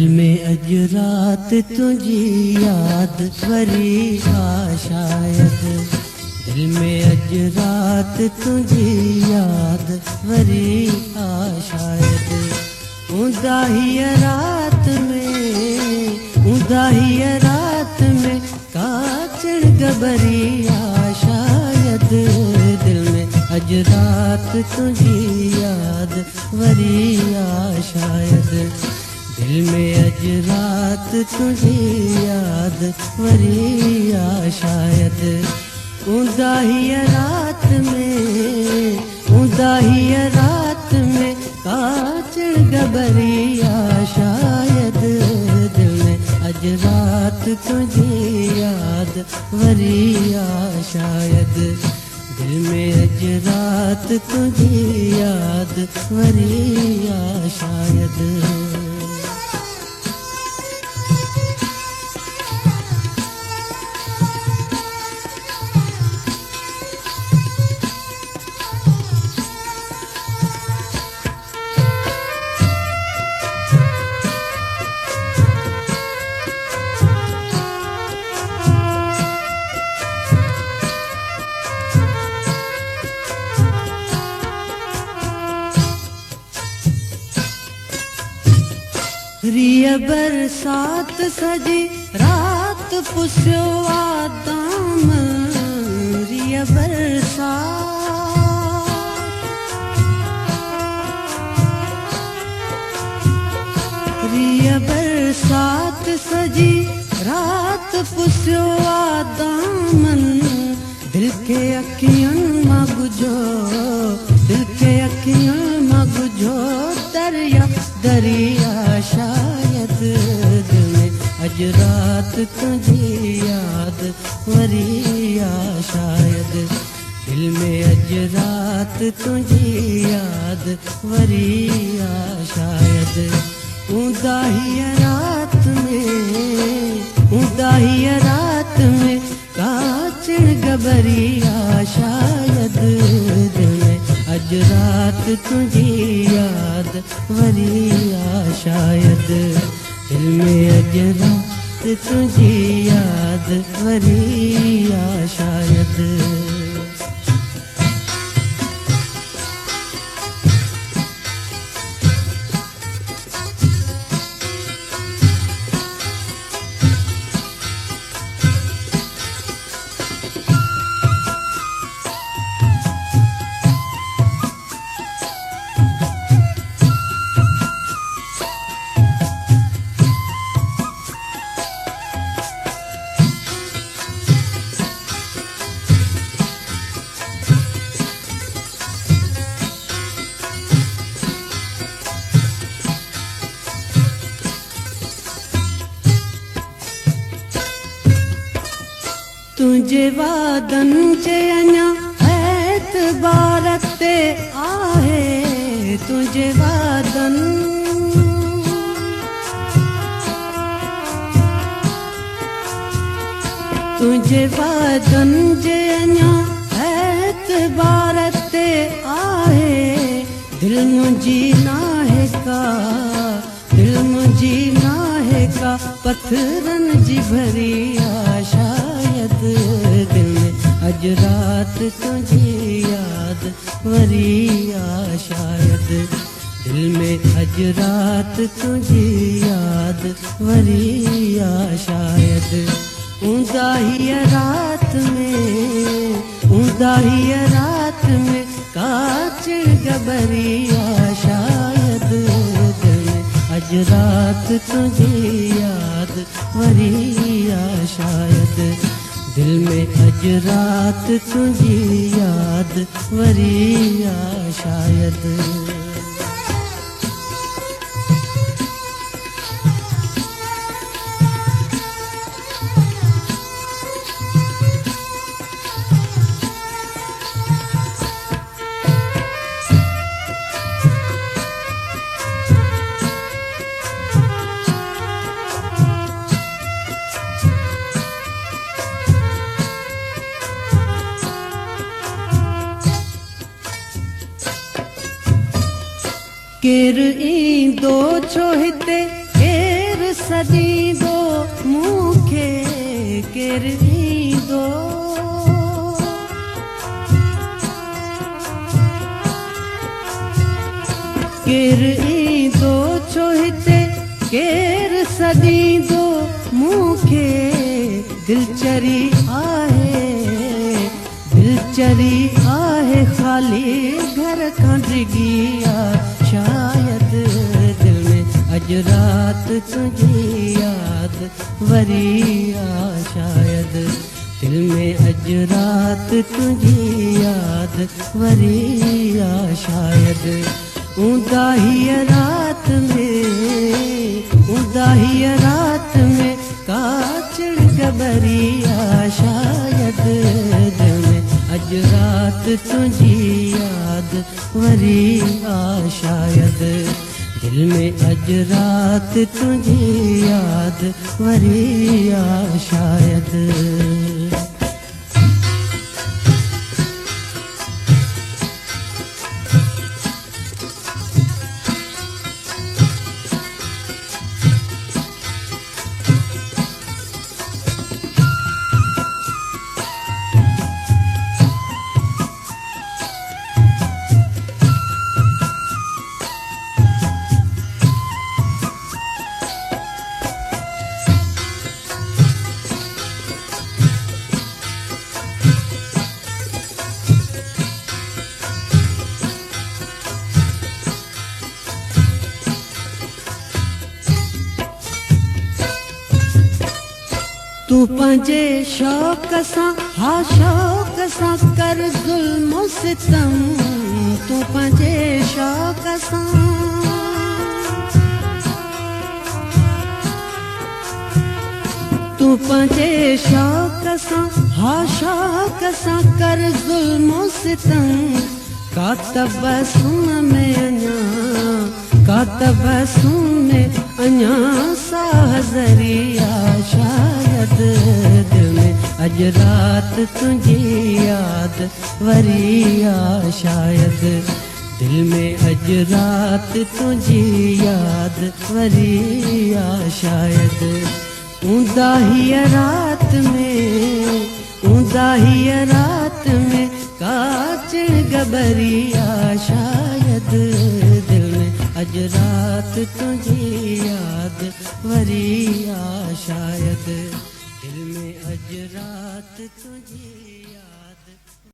दिल में अज रात तुझी याद वरी आ शायद। दिल में अज रात तुझी याद वरी आ शायद। उदाही रात में काचड़ गबरी आ शायद। दिल में अज रात तुझी याद वरी आ शायद। दिल में अज रात तुझी याद वरी आ शायद। उदाही रात में काचड़ गबरी आ शायद। दिल में अज रात तुझी याद वरी आ शायद। दिल में अज रात तुझी याद वरी आ शायद। रिय बरसात सजी रात पुसियो आदाम। रिय बरसात सजी रात पुसियो आदामन। दिल के अखियन मां गुजो, दिल के अखियन मां गुजो दरिया दरिया शायद। दिल में अज रात तुझी याद वरी आ शायद। दिल में अज रात तुझी याद वरी आ शायद। उदाही रात में काचड़ गबरी आ शायद। दिल में अज रात तुझी याद वरी आ शायद। दिल में अज रात तुझी याद वरी आ शायद। तुझे वादन चे अञा एतबार ते आहे। तुझे वादन जे अञा एतबार ते आहे। दिल मुंहिंजी नाहे का पत्थरन जी भरी आ शायद। दिल में अज रात तुझी याद वरी आ शायद। दिल में अज रात तुझी याद वरी आ शायद। उदाही रात में काचड़ गबरी आ शायद। दिल में अज रात तुझी याद वरी आ शायद। दिल में अज रात तुझी याद वरी आ शायद। केर ईंदो छो हिते केर सदींदो मूंखे केरु ॾींदो केरु ईंदो छो हिते केरु सदींदो मूंखे दिलचरी आहे ख़ाली घर खां डिगी आहे शायदि दिल में अॼु राति तुंहिंजी यादि वरी आहे शायदि दिल में अॼु राति तुंहिंजी यादि वरी आहे शायदि ऊंदाहीअ रात में काचड़ गबरी आहे शायदि दिल में अॼु राति तुंहिंजी यादि वरी आहे शायदि दिल में अॼु राति तुंहिंजी यादि वरी आहे शायदि तू पंहिंजे शौक़ सां हा शौक़ सां कर ज़ुल्म सितम तू पंहिंजे शौक़ सां तू पंहिंजे शौक़ सां हा शौक़ सां कर ज़ुल्म सितम का तबस्सुम में अञा साह ज़रिया शायदि दिल में अॼु राति तुंहिंजी यादि वरी आहे शायदि दिल में अॼु राति तुंहिंजी यादि वरी आहे शायदि ऊंदाहीअ रात में काचड़ गबरी आहे शायदि दिल में अॼु राति तुंहिंजी यादि वरी आहे शायदि दिल में अॼु राति तुंहिंजी